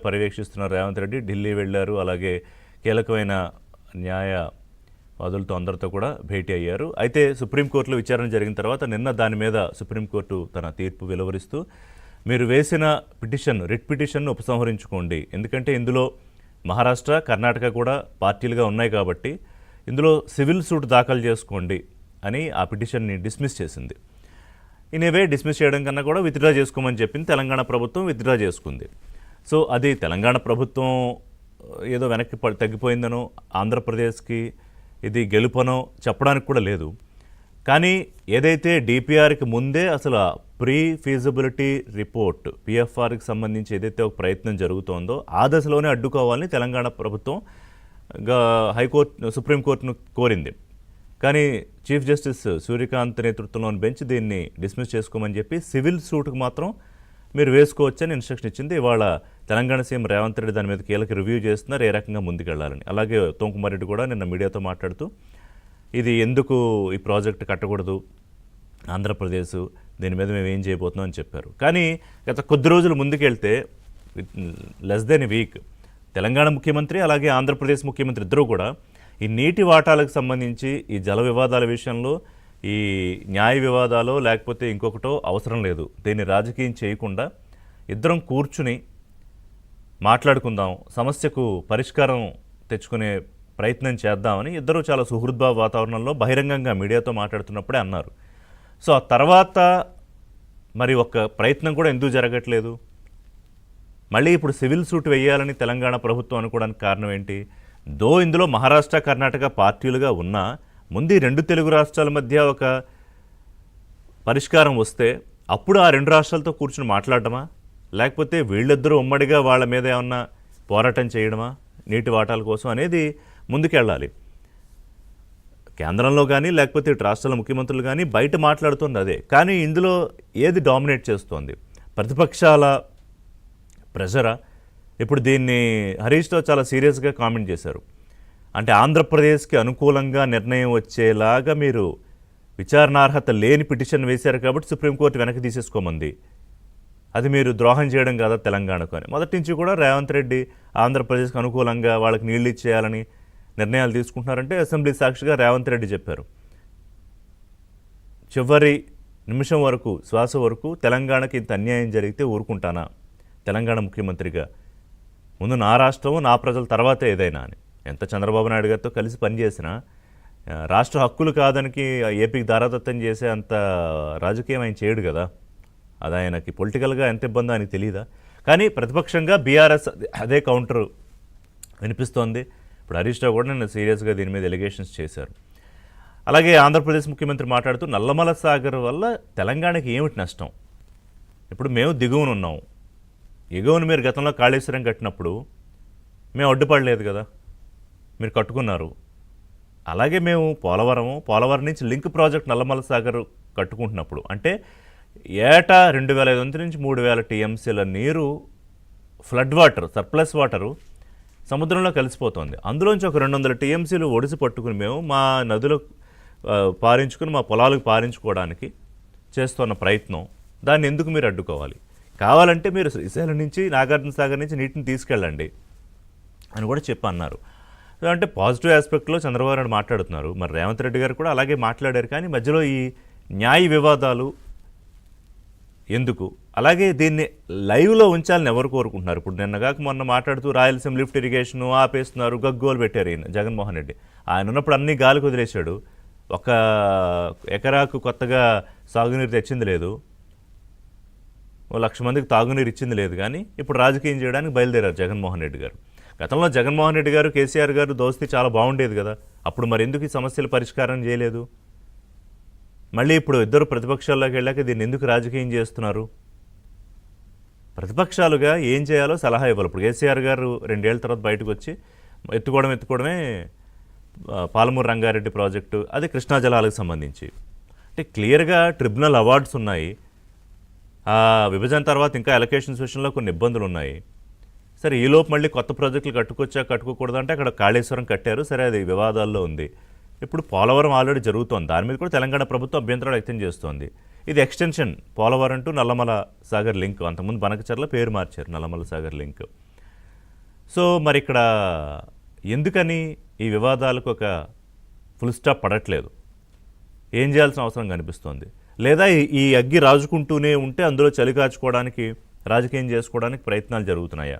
పర్యవేక్షిస్తున్న రేవంత్ రెడ్డి ఢిల్లీ వెళ్లారు. అలాగే కీలకమైన న్యాయవాదులతో అందరితో కూడా భేటీ అయ్యారు. అయితే సుప్రీంకోర్టులో విచారణ జరిగిన తర్వాత నిన్న దాని మీద సుప్రీంకోర్టు తన తీర్పు వెలువరిస్తూ మీరు వేసిన పిటిషన్ రిట్ పిటిషన్ను ఉపసంహరించుకోండి, ఎందుకంటే ఇందులో మహారాష్ట్ర కర్ణాటక కూడా పార్టీలుగా ఉన్నాయి కాబట్టి ఇందులో సివిల్ సూట్ దాఖలు చేసుకోండి అని ఆ పిటిషన్ని డిస్మిస్ చేసింది. ఇనేవే డిస్మిస్ చేయడం కన్నా కూడా విత్డ్రా చేసుకోమని చెప్పింది. తెలంగాణ ప్రభుత్వం విత్డ్రా చేసుకుంది. సో అది తెలంగాణ ప్రభుత్వం ఏదో వెనక్కి తగ్గిపోయిందనో ఆంధ్రప్రదేశ్కి ఇది గెలుపనో చెప్పడానికి కూడా లేదు. కానీ ఏదైతే డిపిఆర్కి ముందే అసలు ప్రీ ఫీజిబిలిటీ రిపోర్ట్ పిఎఫ్ఆర్కి సంబంధించి ఏదైతే ఒక ప్రయత్నం జరుగుతోందో ఆ దశలోనే అడ్డుకోవాలని తెలంగాణ ప్రభుత్వం సుప్రీంకోర్టును కోరింది. కానీ చీఫ్ జస్టిస్ సూర్యకాంత్ నేతృత్వంలోని బెంచ్ దీన్ని డిస్మిస్ చేసుకోమని చెప్పి సివిల్ సూట్కు మాత్రం మీరు వేసుకోవచ్చని ఇన్స్ట్రక్షన్ ఇచ్చింది. ఇవాళ తెలంగాణ సీఎం రేవంత్ రెడ్డి దాని మీద కీలక రివ్యూ చేస్తున్నారు, ఏ రకంగా ముందుకెళ్లాలని. అలాగే ఉత్తమ్ కుమార్ రెడ్డి కూడా నిన్న మీడియాతో మాట్లాడుతూ ఇది ఎందుకు ఈ ప్రాజెక్ట్ కట్టకూడదు ఆంధ్రప్రదేశ్, దీని మీద మేము ఏం చేయబోతున్నాం అని చెప్పారు. కానీ గత కొద్ది రోజులు ముందుకెళ్తే లెస్ దెన్ వీక్ తెలంగాణ ముఖ్యమంత్రి అలాగే ఆంధ్రప్రదేశ్ ముఖ్యమంత్రి ఇద్దరూ కూడా ఈ నీటి వాటాలకు సంబంధించి ఈ జల వివాదాల విషయంలో ఈ న్యాయ వివాదాలు లేకపోతే ఇంకొకటో అవసరం లేదు, దీన్ని రాజకీయం చేయకుండా ఇద్దరం కూర్చుని మాట్లాడుకుందాం, సమస్యకు పరిష్కారం తెచ్చుకునే ప్రయత్నం చేద్దామని ఇద్దరూ చాలా సుహృద్భావ వాతావరణంలో బహిరంగంగా మీడియాతో మాట్లాడుతున్నప్పుడే అన్నారు. సో ఆ తర్వాత మరి ఒక ప్రయత్నం కూడా ఎందుకు జరగట్లేదు? మళ్ళీ ఇప్పుడు సివిల్ సూట్ వేయాలని తెలంగాణ ప్రభుత్వం అనుకోవడానికి కారణం ఏంటి? ఇందులో మహారాష్ట్ర కర్ణాటక పార్టీలుగా ఉన్నా ముందు ఈ రెండు తెలుగు రాష్ట్రాల మధ్య ఒక పరిష్కారం వస్తే అప్పుడు ఆ రెండు రాష్ట్రాలతో కూర్చుని మాట్లాడటమా, లేకపోతే వీళ్ళిద్దరూ ఉమ్మడిగా వాళ్ళ మీద ఏమన్నా పోరాటం చేయడమా నీటి వాటాల కోసం అనేది ముందుకెళ్ళాలి. కేంద్రంలో కానీ లేకపోతే ఇటు రాష్ట్రాల ముఖ్యమంత్రులు కానీ బయట మాట్లాడుతుంది అదే. కానీ ఇందులో ఏది డామినేట్ చేస్తోంది? ప్రతిపక్షాల ప్రెషరా? ఇప్పుడు దీన్ని హరీష్ రావు చాలా సీరియస్గా కామెంట్ చేశారు. అంటే ఆంధ్రప్రదేశ్కి అనుకూలంగా నిర్ణయం వచ్చేలాగా మీరు విచారణార్హత లేని పిటిషన్ వేశారు కాబట్టి సుప్రీంకోర్టు వెనక్కి తీసేసుకోమంది, అది మీరు ద్రోహం చేయడం కాదా తెలంగాణకు అని. మొదటి నుంచి కూడా రేవంత్ రెడ్డి ఆంధ్రప్రదేశ్కి అనుకూలంగా వాళ్ళకి నీళ్ళు ఇచ్చేయాలని నిర్ణయాలు తీసుకుంటున్నారంటే అసెంబ్లీ సాక్షిగా రేవంత్ రెడ్డి చెప్పారు. చివరి నిమిషం వరకు శ్వాస వరకు తెలంగాణకి ఇంత అన్యాయం జరిగితే ఊరుకుంటానా తెలంగాణ ముఖ్యమంత్రిగా, ముందు నా రాష్ట్రం నా ప్రజల తర్వాతే ఏదైనా అని. ఎంత చంద్రబాబు నాయుడు గారితో కలిసి పనిచేసినా రాష్ట్ర హక్కులు కాదనికి ఏపీకి దారాదత్తం చేసే అంత రాజకీయం ఆయన చేయడు కదా. అది ఆయనకి పొలిటికల్గా ఎంత ఇబ్బందో ఆయనకి తెలియదా? కానీ ప్రతిపక్షంగా బీఆర్ఎస్ అదే కౌంటర్ వినిపిస్తోంది. ఇప్పుడు హరీష్ రావు కూడా నేను సీరియస్గా దీని మీద ఎలిగేషన్స్ చేశారు. అలాగే ఆంధ్రప్రదేశ్ ముఖ్యమంత్రి మాట్లాడుతూ నల్లమల సాగర్ వల్ల తెలంగాణకి ఏమిటి నష్టం? ఇప్పుడు మేము దిగువన ఉన్నాం, ఎగువను మీరు గతంలో కాళేశ్వరం కట్టినప్పుడు మేము అడ్డుపడలేదు కదా, మీరు కట్టుకున్నారు. అలాగే మేము పోలవరం నుంచి లింక్ ప్రాజెక్ట్ నల్లమల సాగర్ కట్టుకుంటున్నప్పుడు అంటే ఏటా 2500 నుంచి 3000 టీఎంసీల నీరు ఫ్లడ్ వాటర్ సర్ప్లస్ వాటరు సముద్రంలో కలిసిపోతుంది. అందులోంచి ఒక 200 టీఎంసీలు ఒడిసి పట్టుకుని మేము మా నదులు పారించుకుని మా పొలాలకు పారించుకోవడానికి చేస్తున్న ప్రయత్నం, దాన్ని ఎందుకు మీరు అడ్డుకోవాలి? కావాలంటే మీరు శ్రీశైలం నుంచి నాగార్జున సాగర్ నుంచి నీటిని తీసుకెళ్ళండి అని కూడా అన్నారు. అంటే పాజిటివ్ ఆస్పెక్ట్లో చంద్రబాబు నాయుడు మాట్లాడుతున్నారు, మరి రేవంత్ రెడ్డి గారు కూడా అలాగే మాట్లాడారు. కానీ మధ్యలో ఈ న్యాయ వివాదాలు ఎందుకు? అలాగే దీన్ని లైవ్లో ఉంచాలని ఎవరు కోరుకుంటున్నారు? ఇప్పుడు నిన్నగాక మొన్న మాట్లాడుతూ రాయలసీమ లిఫ్ట్ ఇరిగేషను ఆపేస్తున్నారు, గగ్గోలు పెట్టారు ఈయన జగన్మోహన్ రెడ్డి. ఆయన ఉన్నప్పుడు అన్నీ గాలికి వదిలేశాడు, ఒక ఎకరాకు కొత్తగా సాగునీరు తెచ్చింది లేదు, 1,00,000 మందికి తాగునీరు ఇచ్చింది లేదు. కానీ ఇప్పుడు రాజకీయం చేయడానికి బయలుదేరారు జగన్మోహన్ రెడ్డి గారు. గతంలో జగన్మోహన్ రెడ్డి గారు కేసీఆర్ గారు దోస్తీ చాలా బాగుండేది కదా, అప్పుడు మరి ఎందుకు ఈ సమస్యల పరిష్కారం చేయలేదు? మళ్ళీ ఇప్పుడు ఇద్దరు ప్రతిపక్షాల్లోకి వెళ్ళాక దీన్ని ఎందుకు రాజకీయం చేస్తున్నారు? ప్రతిపక్షాలుగా ఏం చేయాలో సలహా ఇవ్వాలి. ఇప్పుడు కేసీఆర్ గారు 2 ఏళ్ల తర్వాత బయటకు వచ్చి ఎత్తుకోవడమే పాలమూరు రంగారెడ్డి ప్రాజెక్టు, అది కృష్ణా జలాలకు సంబంధించి. అంటే క్లియర్గా ట్రిబ్యునల్ అవార్డ్స్ ఉన్నాయి. విభజన తర్వాత ఇంకా అలొకేషన్స్ విషయంలో కొన్ని ఇబ్బందులు ఉన్నాయి. సరే ఈలోపు మళ్ళీ కొత్త ప్రాజెక్టులు కట్టుకోకూడదంటే అక్కడ కాళేశ్వరం కట్టారు, సరే అది వివాదాల్లో ఉంది. ఇప్పుడు పోలవరం ఆల్రెడీ జరుగుతోంది, దాని మీద కూడా తెలంగాణ ప్రభుత్వం అభ్యంతరాలు వ్యక్తం చేస్తోంది. ఇది extension Polavaram to Nallamala Sagar link, అంతకుముందు బనకచర్ల పేరు మార్చారు నల్లమల సాగర్ లింక్. సో మరి ఇక్కడ ఎందుకని ఈ వివాదాలకు ఒక ఫుల్ స్టాప్ పడట్లేదు? ఏం చేయాల్సిన అవసరం కనిపిస్తోంది? లేదా ఈ అగ్గి రాజుకుంటూనే ఉంటే అందులో చలి కాచుకోవడానికి రాజకీయం చేసుకోవడానికి ప్రయత్నాలు జరుగుతున్నాయా?